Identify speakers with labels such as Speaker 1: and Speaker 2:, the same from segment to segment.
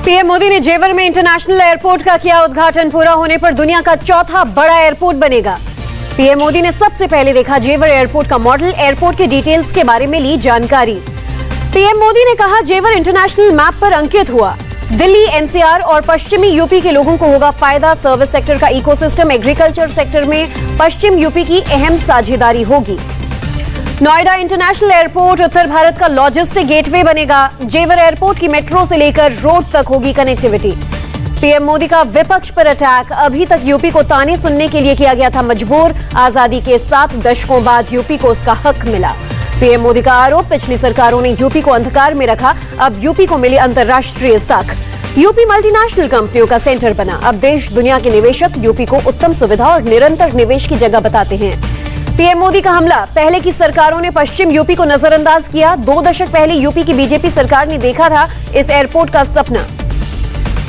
Speaker 1: PM Modi ने जेवर में इंटरनेशनल एयरपोर्ट का किया उद्घाटन। पूरा होने पर दुनिया का चौथा बड़ा एयरपोर्ट बनेगा। पीएम मोदी ने सबसे पहले देखा जेवर एयरपोर्ट का मॉडल, एयरपोर्ट के डिटेल्स के बारे में ली जानकारी। पीएम मोदी ने कहा जेवर इंटरनेशनल मैप पर अंकित हुआ। दिल्ली, एनसीआर और पश्चिमी यूपी के लोगों को होगा फायदा। सर्विस सेक्टर का इकोसिस्टम, एग्रीकल्चर सेक्टर में पश्चिम यूपी की अहम साझेदारी होगी। नोएडा इंटरनेशनल एयरपोर्ट उत्तर भारत का लॉजिस्टिक गेटवे बनेगा। जेवर एयरपोर्ट की मेट्रो से लेकर रोड तक होगी कनेक्टिविटी। पीएम मोदी का विपक्ष पर अटैक। अभी तक यूपी को ताने सुनने के लिए किया गया था मजबूर। आजादी के 7 दशकों बाद यूपी को उसका हक मिला। पीएम मोदी का आरोप, पिछली सरकारों ने यूपी को अंधकार में रखा, अब यूपी को मिली अंतर्राष्ट्रीय साख। यूपी मल्टीनेशनल कंपनियों का सेंटर बना। अब देश दुनिया के निवेशक यूपी को उत्तम सुविधा और निरंतर निवेश की जगह बताते हैं। पीएम मोदी का हमला, पहले की सरकारों ने पश्चिम यूपी को नजरअंदाज किया। 2 दशक पहले यूपी की बीजेपी सरकार ने देखा था इस एयरपोर्ट का सपना।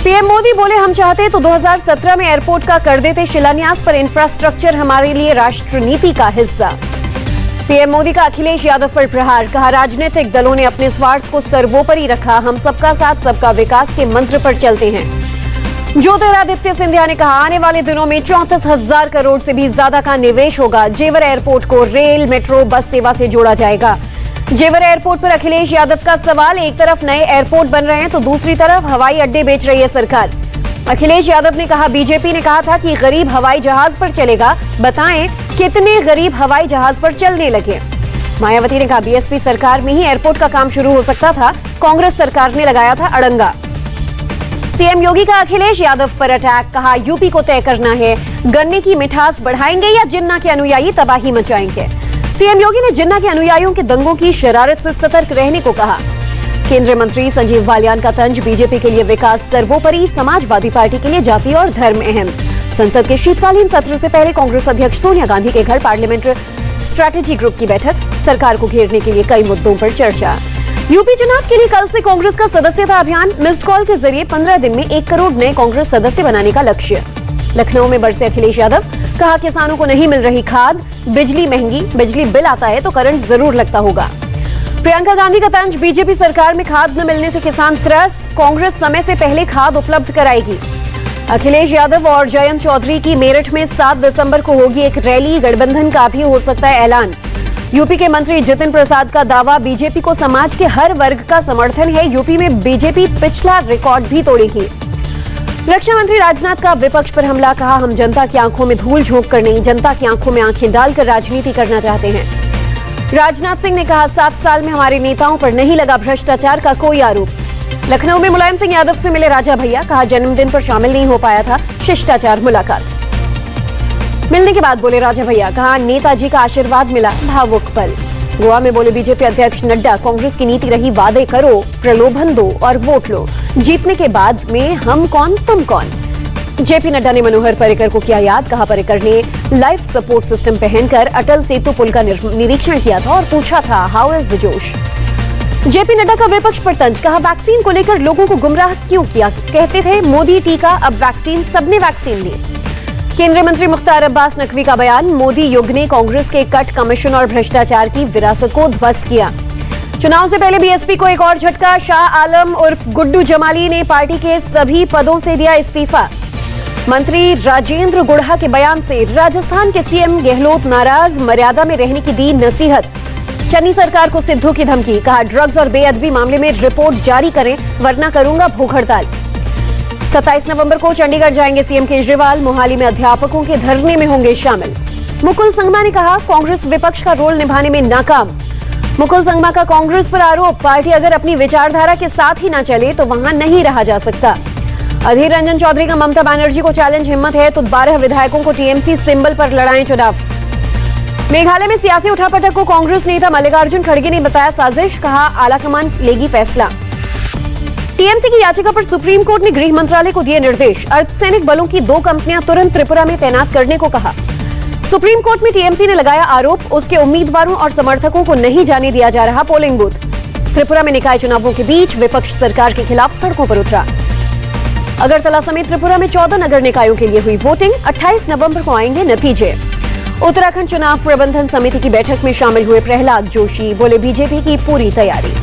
Speaker 1: पीएम मोदी बोले, हम चाहते तो 2017 में एयरपोर्ट का कर देते शिलान्यास, पर इंफ्रास्ट्रक्चर हमारे लिए राष्ट्र नीति का हिस्सा। पीएम मोदी का अखिलेश यादव पर प्रहार। कहा, राजनीतिक दलों ने अपने स्वार्थ को सर्वोपरि रखा, हम सबका साथ सबका विकास के मंत्र पर चलते हैं। ज्योतिरादित्य सिंधिया ने कहा, आने वाले दिनों में 34,000 करोड़ से भी ज्यादा का निवेश होगा। जेवर एयरपोर्ट को रेल, मेट्रो, बस सेवा से जोड़ा जाएगा। जेवर एयरपोर्ट पर अखिलेश यादव का सवाल, एक तरफ नए एयरपोर्ट बन रहे हैं तो दूसरी तरफ हवाई अड्डे बेच रही है सरकार। अखिलेश यादव ने कहा, बीजेपी ने कहा था कि गरीब हवाई जहाज पर चलेगा, बताएं कितने गरीब हवाई जहाज पर चलने लगे। मायावती ने कहा, बीएसपी सरकार में ही एयरपोर्ट का काम शुरू हो सकता था, कांग्रेस सरकार ने लगाया था अड़ंगा। सीएम योगी का अखिलेश यादव पर अटैक। कहा, यूपी को तय करना है, गन्ने की मिठास बढ़ाएंगे या जिन्ना के अनुयायी तबाही मचाएंगे। सीएम योगी ने जिन्ना के अनुयायियों के दंगों की शरारत से सतर्क रहने को कहा। केंद्रीय मंत्री संजीव बालियान का तंज, बीजेपी के लिए विकास सर्वोपरि, समाजवादी पार्टी के लिए जाति और धर्म अहम। संसद के शीतकालीन सत्र से पहले कांग्रेस अध्यक्ष सोनिया गांधी के घर पार्लियामेंट्री स्ट्रैटेजी ग्रुप की बैठक। सरकार को घेरने के लिए कई मुद्दों पर चर्चा। यूपी चुनाव के लिए कल से कांग्रेस का सदस्यता अभियान। मिस्ड कॉल के जरिए 15 दिन में 1 करोड़ नए कांग्रेस सदस्य बनाने का लक्ष्य। लखनऊ में बरसे अखिलेश यादव। कहा, किसानों को नहीं मिल रही खाद, बिजली महंगी, बिजली बिल आता है तो करंट जरूर लगता होगा। प्रियंका गांधी का तंज, बीजेपी सरकार में खाद न मिलने से किसान त्रस्त, कांग्रेस समय से पहले खाद उपलब्ध कराएगी। अखिलेश यादव और जयंत चौधरी की मेरठ में 7 दिसंबर को होगी एक रैली, गठबंधन का भी हो सकता है ऐलान। यूपी के मंत्री जितिन प्रसाद का दावा, बीजेपी को समाज के हर वर्ग का समर्थन है, यूपी में बीजेपी पिछला रिकॉर्ड भी तोड़ेगी। रक्षा मंत्री राजनाथ का विपक्ष पर हमला। कहा, हम जनता की आंखों में धूल झोंक कर नहीं, जनता की आंखों में आंखें डालकर राजनीति करना चाहते हैं। राजनाथ सिंह ने कहा, 7 साल में हमारे नेताओं पर नहीं लगा भ्रष्टाचार का कोई आरोप। लखनऊ में मुलायम सिंह यादव से मिले राजा भैया। कहा, जन्मदिन पर शामिल नहीं हो पाया था, शिष्टाचार मुलाकात। मिलने के बाद बोले राजा भैया। कहा, नेताजी का आशीर्वाद मिला, भावुक पल। गोवा में बोले बीजेपी अध्यक्ष नड्डा, कांग्रेस की नीति रही वादे करो, प्रलोभन दो और वोट लो, जीतने के बाद में हम कौन तुम कौन। जेपी नड्डा ने मनोहर पर्रिकर को किया याद। कहा, पर्रिकर ने लाइफ सपोर्ट सिस्टम पहनकर अटल सेतु पुल का निरीक्षण किया था और पूछा था, हाउ इज द जोश। जेपी नड्डा का विपक्ष पर तंज। कहा, वैक्सीन को लेकर लोगों को गुमराह क्यों किया, कहते थे मोदी टीका, अब वैक्सीन, सबने वैक्सीन ली। केंद्रीय मंत्री मुख्तार अब्बास नकवी का बयान, मोदी युग ने कांग्रेस के कट, कमीशन और भ्रष्टाचार की विरासत को ध्वस्त किया। चुनाव से पहले बीएसपी को एक और झटका। शाह आलम उर्फ गुड्डू जमाली ने पार्टी के सभी पदों से दिया इस्तीफा। मंत्री राजेंद्र गुढ़ा के बयान से राजस्थान के सीएम गहलोत नाराज, मर्यादा में रहने की दी नसीहत। चन्नी सरकार को सिद्धू की धमकी। कहा, ड्रग्स और बेअदबी मामले में रिपोर्ट जारी करें वरना करूंगा भूख हड़ताल। 27 नवंबर को चंडीगढ़ जाएंगे सीएम केजरीवाल। मोहाली में अध्यापकों के धरने में होंगे शामिल। मुकुल संगमा ने कहा, कांग्रेस विपक्ष का रोल निभाने में नाकाम। मुकुल संगमा का कांग्रेस पर आरोप, पार्टी अगर अपनी विचारधारा के साथ ही न चले तो वहां नहीं रहा जा सकता। अधीर रंजन चौधरी का ममता बनर्जी को चैलेंज, हिम्मत है तो 12 विधायकों को टीएमसी सिंबल पर लड़ाएं चुनाव। मेघालय में सियासी उठापटक को कांग्रेस नेता मल्लिकार्जुन खड़गे ने बताया साजिश। कहा, आलाकमान लेगी फैसला। टीएमसी की याचिका पर सुप्रीम कोर्ट ने गृह मंत्रालय को दिए निर्देश। अर्धसैनिक बलों की 2 कंपनियां तुरंत त्रिपुरा में तैनात करने को कहा। सुप्रीम कोर्ट में टीएमसी ने लगाया आरोप, उसके उम्मीदवारों और समर्थकों को नहीं जाने दिया जा रहा पोलिंग बूथ। त्रिपुरा में निकाय चुनावों के बीच विपक्ष सरकार के खिलाफ सड़कों पर उतरा। अगरतला समेत त्रिपुरा में 14 नगर निकायों के लिए हुई वोटिंग। 28 नवंबर को आएंगे नतीजे। उत्तराखंड चुनाव प्रबंधन समिति की बैठक में शामिल हुए प्रहलाद जोशी। बोले, बीजेपी की पूरी तैयारी।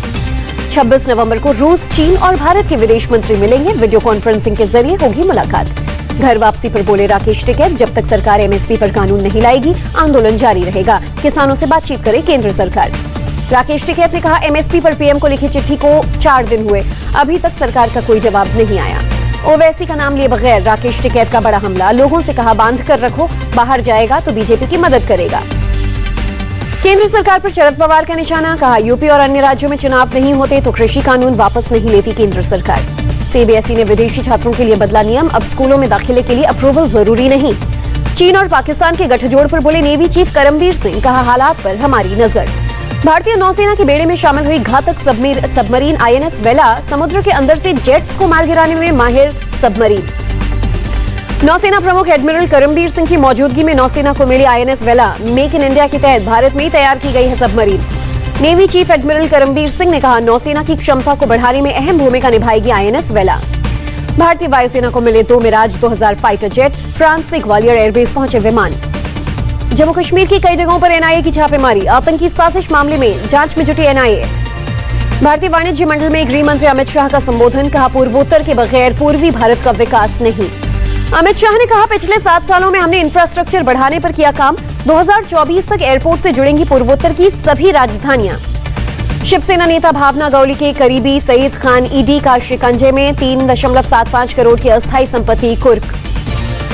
Speaker 1: 26 नवंबर को रूस, चीन और भारत के विदेश मंत्री मिलेंगे। वीडियो कॉन्फ्रेंसिंग के जरिए होगी मुलाकात। घर वापसी पर बोले राकेश टिकैत, जब तक सरकार एमएसपी पर कानून नहीं लाएगी, आंदोलन जारी रहेगा। किसानों से बातचीत करे केंद्र सरकार। राकेश टिकैत ने कहा, एमएसपी पर पीएम को लिखी चिट्ठी को 4 दिन हुए, अभी तक सरकार का कोई जवाब नहीं आया। ओवैसी का नाम लिए बगैर राकेश टिकैत का बड़ा हमला। लोगों से कहा, बांध कर रखो, बाहर जाएगा तो बीजेपी की मदद करेगा। केंद्र सरकार पर शरद पवार का निशाना। कहा, यूपी और अन्य राज्यों में चुनाव नहीं होते तो कृषि कानून वापस नहीं लेती केंद्र सरकार। सीबीएसई ने विदेशी छात्रों के लिए बदला नियम, अब स्कूलों में दाखिले के लिए अप्रूवल जरूरी नहीं। चीन और पाकिस्तान के गठजोड़ पर बोले नेवी चीफ करमबीर सिंह। कहा, हालात पर हमारी नजर। भारतीय नौसेना के बेड़े में शामिल हुई घातक सबमरीन आईएनएस वेला, समुद्र के अंदर से जेट्स को मार गिराने में माहिर सबमरीन। नौसेना प्रमुख एडमिरल करमबीर सिंह की मौजूदगी में नौसेना को मिली आईएनएस वेला। मेक इन इंडिया के तहत भारत में ही तैयार की गई है submarine. Navy chief admiral Karambir Singh ने कहा, नौसेना की क्षमता को बढ़ाने में अहम भूमिका निभाएगी आईएनएस वेला। भारतीय वायुसेना को मिले 2 मिराज 2000 फाइटर जेट। फ्रांस से ग्वालियर एयरबेस पहुंचे विमान। जम्मू कश्मीर की कई जगहों पर एनआईए की छापेमारी। आतंकी साजिश मामले में जांच में जुटी एनआईए। भारतीय वाणिज्य मंडल में गृह मंत्री अमित शाह का संबोधन। कहा, पूर्वोत्तर के बगैर पूर्वी भारत का विकास नहीं। अमित शाह ने कहा, पिछले 7 सालों में हमने इंफ्रास्ट्रक्चर बढ़ाने पर किया काम। 2024 तक एयरपोर्ट से जुड़ेंगी पूर्वोत्तर की सभी राजधानियां। शिवसेना नेता भावना गौली के करीबी सईद खान ईडी का शिकंजे में। 3.75 करोड़ की अस्थायी संपत्ति कुर्क।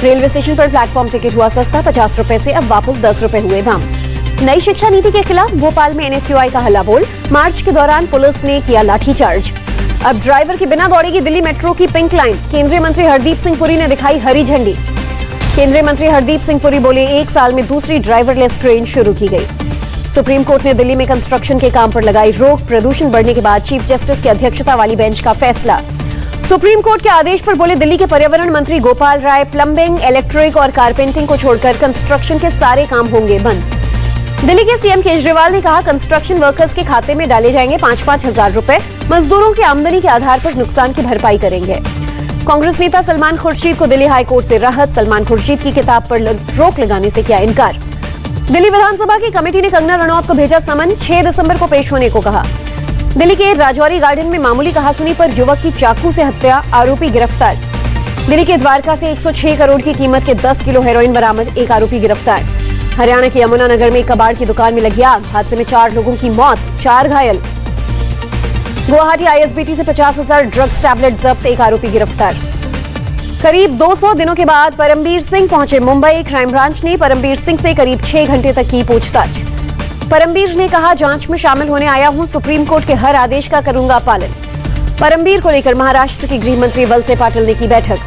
Speaker 1: रेलवे स्टेशन पर प्लेटफॉर्म टिकट हुआ सस्ता, 50 रुपए से अब वापस 10 रुपए हुए दाम। नई शिक्षा नीति के खिलाफ भोपाल में एनएसयूआई का हल्ला बोल। मार्च के दौरान पुलिस ने किया लाठीचार्ज। अब ड्राइवर के बिना दौड़ेगी दिल्ली मेट्रो की पिंक लाइन। केंद्रीय मंत्री हरदीप सिंह पुरी ने दिखाई हरी झंडी। केंद्रीय मंत्री हरदीप सिंह पुरी बोले, 1 साल में दूसरी ड्राइवरलेस ट्रेन शुरू की गई। सुप्रीम कोर्ट ने दिल्ली में कंस्ट्रक्शन के काम पर लगाई रोक। प्रदूषण बढ़ने के बाद चीफ जस्टिस की अध्यक्षता वाली बेंच का फैसला। सुप्रीम कोर्ट के आदेश पर बोले दिल्ली के पर्यावरण मंत्री गोपाल राय, प्लम्बिंग, इलेक्ट्रिक और कारपेंटिंग को छोड़कर कंस्ट्रक्शन के सारे काम होंगे बंद। दिल्ली के सीएम केजरीवाल ने कहा, कंस्ट्रक्शन वर्कर्स के खाते में डाले जाएंगे 5-5 हजार रुपए। मजदूरों की आमदनी के आधार पर नुकसान की भरपाई करेंगे। कांग्रेस नेता सलमान खुर्शीद को दिल्ली हाईकोर्ट से राहत। सलमान खुर्शीद की किताब पर रोक लगाने से किया इनकार। दिल्ली विधानसभा की कमेटी ने कंगना रनौत को भेजा समन। 6 दिसंबर को पेश होने को कहा। दिल्ली के राजौरी गार्डन में मामूली कहासुनी पर युवक की चाकू से हत्या, आरोपी गिरफ्तार। दिल्ली के द्वारका से 106 करोड़ की कीमत के 10 किलो हेरोइन बरामद, एक आरोपी गिरफ्तार। हरियाणा के यमुनानगर में कबाड़ की दुकान में लगी आग, हादसे में 4 लोगों की मौत, 4 घायल। गुवाहाटी आईएसबीटी से 50,000 ड्रग्स टैबलेट जब्त, एक आरोपी गिरफ्तार। करीब 200 दिनों के बाद परमबीर सिंह पहुंचे मुंबई। क्राइम ब्रांच ने परमबीर सिंह से करीब 6 घंटे तक की पूछताछ। परमबीर ने कहा, जांच में शामिल होने आया हूं, सुप्रीम कोर्ट के हर आदेश का करूंगा पालन। परमबीर को लेकर महाराष्ट्र के गृह मंत्री वलसे पाटिल ने की बैठक।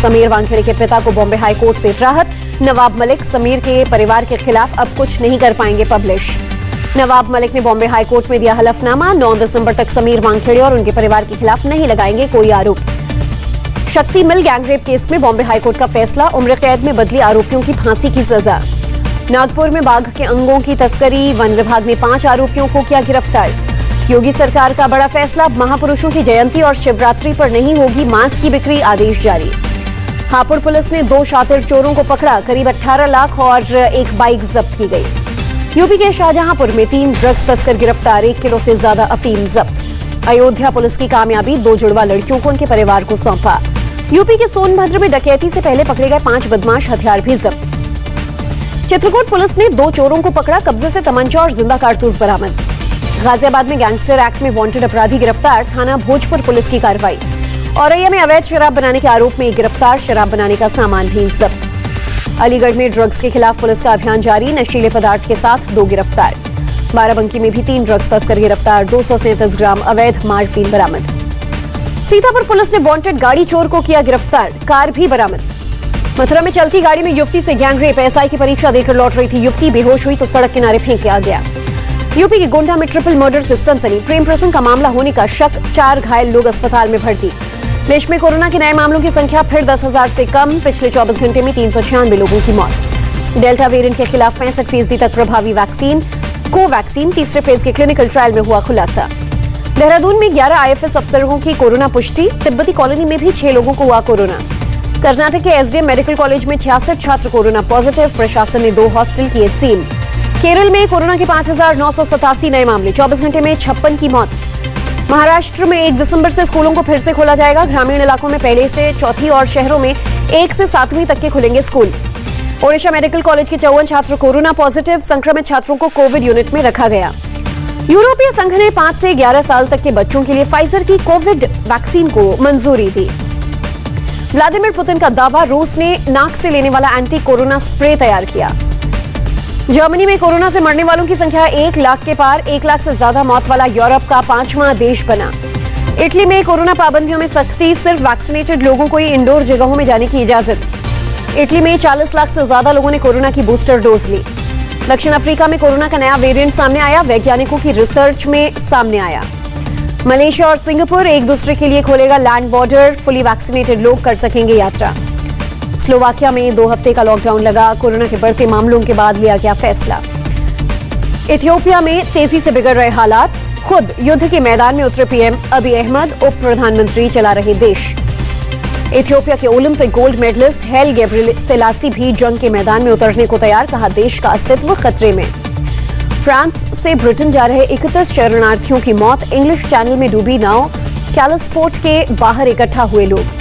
Speaker 1: समीर वानखेड़े के पिता को बॉम्बे हाईकोर्ट से राहत। नवाब मलिक, समीर के परिवार के खिलाफ अब कुछ नहीं कर पाएंगे पब्लिश। नवाब मलिक ने बॉम्बे हाईकोर्ट में दिया हलफनामा। 9 दिसंबर तक समीर वानखेड़े और उनके परिवार के खिलाफ नहीं लगाएंगे कोई आरोप। शक्ति मिल गैंगरेप केस में बॉम्बे हाईकोर्ट का फैसला। उम्र कैद में बदली आरोपियों की फांसी की सजा। नागपुर में बाघ के अंगों की तस्करी, वन विभाग ने 5 आरोपियों को किया गिरफ्तार। योगी सरकार का बड़ा फैसला, महापुरुषों की जयंती और शिवरात्रि पर नहीं होगी मांस की बिक्री, आदेश जारी। हापुड़ पुलिस ने 2 शातिर चोरों को पकड़ा, करीब 18 लाख और एक बाइक जब्त की गई। यूपी के शाहजहांपुर में 3 ड्रग्स तस्कर गिरफ्तार, 1 किलो से ज्यादा अफीम जब्त। अयोध्या पुलिस की कामयाबी, 2 जुड़वा लड़कियों को उनके परिवार को सौंपा। यूपी के सोनभद्र में डकैती से पहले पकड़े गए 5 बदमाश, हथियार भी जब्त। चित्रकूट पुलिस ने 2 चोरों को पकड़ा, कब्जे से तमंचा और जिंदा कारतूस बरामद। गाजियाबाद में गैंगस्टर एक्ट में वांटेड अपराधी गिरफ्तार, थाना भोजपुर पुलिस की कार्रवाई। औरैया में अवैध शराब बनाने के आरोप में गिरफ्तार, शराब बनाने का सामान भी जब्त। अलीगढ़ में ड्रग्स के खिलाफ पुलिस का अभियान जारी, नशीले पदार्थ के साथ 2 गिरफ्तार। बाराबंकी में भी 3 ड्रग्स तस्कर गिरफ्तार, 237 ग्राम अवैध मार्फीन बरामद। सीतापुर पुलिस ने वांटेड गाड़ी चोर को किया गिरफ्तार, कार भी बरामद। मथुरा में चलती गाड़ी में युवती से गैंगरेप, एसआई की परीक्षा देकर लौट रही थी युवती, बेहोश हुई तो सड़क किनारे फेंक दिया गया। यूपी के गोंडा में ट्रिपल मर्डर से सनसनी, प्रेम प्रसंग का मामला होने का शक, 4 घायल लोग अस्पताल में भर्ती। देश में कोरोना के नए मामलों की संख्या फिर 10,000 से कम, पिछले 24 घंटे में 396 लोगों की मौत। डेल्टा वेरिएंट के खिलाफ 65% तक प्रभावी वैक्सीन, कोवैक्सीन तीसरे फेज के क्लिनिकल ट्रायल में हुआ खुलासा। देहरादून में 11 आईएफएस अफसरों की कोरोना पुष्टि, तिब्बती कॉलोनी में भी 6 लोगों को हुआ कोरोना। कर्नाटक के एसडीएम मेडिकल कॉलेज में 66 छात्र कोरोना पॉजिटिव, प्रशासन ने 2 हॉस्टल किए सील। केरल में कोरोना के 5,987 नए मामले, 24 घंटे में 56 की मौत। महाराष्ट्र में 1 दिसंबर से स्कूलों को फिर से खोला जाएगा। ग्रामीण इलाकों में पहले से चौथी और शहरों में 1 से 7वीं तक के खुलेंगे स्कूल। ओडिशा मेडिकल कॉलेज के 54 छात्र कोरोना पॉजिटिव, संक्रमित छात्रों को कोविड यूनिट में रखा गया। यूरोपीय संघ ने 5 से 11 साल तक के बच्चों के लिए फाइजर की कोविड वैक्सीन को मंजूरी दी। व्लादिमीर पुतिन का दावा, रूस ने नाक से लेने वाला एंटी कोरोना स्प्रे तैयार किया। जर्मनी में कोरोना से मरने वालों की संख्या 1 लाख के पार, 1 लाख से ज्यादा मौत वाला यूरोप का 5वां देश बना। इटली में कोरोना पाबंदियों में सख्ती, सिर्फ वैक्सीनेटेड लोगों को ही इंडोर जगहों में जाने की इजाजत। इटली में 40 लाख से ज्यादा लोगों ने कोरोना की बूस्टर डोज ली। दक्षिण अफ्रीका में कोरोना का नया वेरिएंट सामने आया, वैज्ञानिकों की रिसर्च में सामने आया। मलेशिया और सिंगापुर एक दूसरे के लिए खोलेगा लैंड बॉर्डर, फुली वैक्सीनेटेड लोग कर सकेंगे यात्रा। स्लोवाकिया में 2 हफ्ते का लॉकडाउन लगा, कोरोना के बढ़ते मामलों के बाद लिया गया फैसला। इथियोपिया में तेजी से बिगड़ रहे हालात, खुद युद्ध के मैदान में उतरे पीएम अबी अहमद, उप प्रधानमंत्री चला रहे देश। इथियोपिया के ओलंपिक गोल्ड मेडलिस्ट हैल गेब्रेसेलासी भी जंग के मैदान में उतरने को तैयार, कहा देश का अस्तित्व खतरे में। फ्रांस से ब्रिटेन जा रहे 31 शरणार्थियों की मौत, इंग्लिश चैनल में डूबी नाव, कैलसपोर्ट के बाहर इकट्ठा हुए लोग।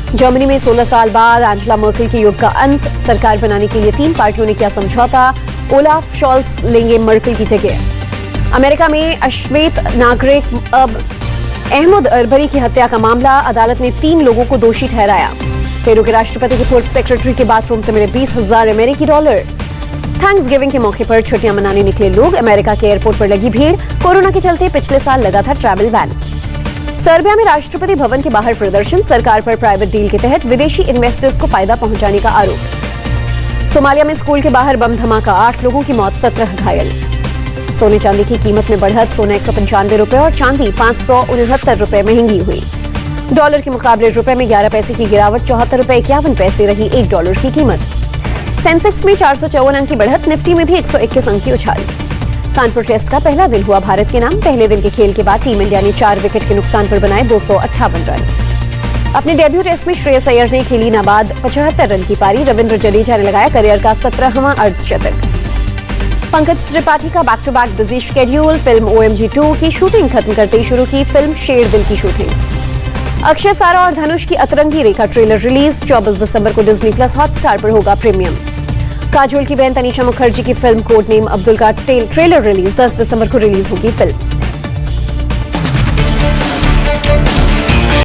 Speaker 1: जर्मनी में 16 साल बाद एंजेला मर्केल के युग का अंत, सरकार बनाने के लिए 3 पार्टियों ने किया समझौता, ओलाफ शॉल्ट्ज लेंगे मर्केल की जगह। अमेरिका में अश्वेत नागरिक अब अहमद अरबरी की हत्या का मामला, अदालत ने 3 लोगों को दोषी ठहराया। पेरू के राष्ट्रपति के पूर्व सेक्रेटरी के बाथरूम से मिले $20,000 अमेरिकी डॉलर। थैंक्सगिविंग के मौके पर छुट्टियां मनाने निकले लोग, अमेरिका के एयरपोर्ट पर लगी भीड़, कोरोना के चलते पिछले साल लगा था ट्रैवल बैन। सर्बिया में राष्ट्रपति भवन के बाहर प्रदर्शन, सरकार पर प्राइवेट डील के तहत विदेशी इन्वेस्टर्स को फायदा पहुंचाने का आरोप। सोमालिया में स्कूल के बाहर बम धमाका, 8 लोगों की मौत, 17 घायल। सोने चांदी की कीमत में बढ़त, सोना 195 रुपए और चांदी 569 रुपए महंगी हुई। डॉलर के मुकाबले रुपए में 11 पैसे की गिरावट, 74 रुपए 51 पैसे रही $1 की कीमत। सेंसेक्स में 454 अंक की बढ़त, निफ्टी में भी 121 अंक की उछाल। कानपुर टेस्ट का पहला दिन हुआ भारत के नाम, पहले दिन के खेल के बाद टीम इंडिया ने 4 विकेट के नुकसान पर बनाए 258 रन। अपने डेब्यू टेस्ट में श्रेयस अय्यर ने खेली नाबाद 75 रन की पारी, रविंद्र जडेजा ने लगाया करियर का 17वां अर्धशतक। पंकज त्रिपाठी का back to back busy schedule, film OMG 2 की शूटिंग खत्म करते ही शुरू की फिल्म शेर दिल की शूटिंग। अक्षय, सारा और धनुष की अतरंगी रेखा ट्रेलर रिलीज, 24 दिसंबर को डिज्नी प्लस हॉटस्टार पर होगा प्रीमियम। काजोल की बहन तनीषा मुखर्जी की फिल्म कोड नेम अब्दुल का ट्रेलर रिलीज, 10 दिसंबर को रिलीज होगी फिल्म।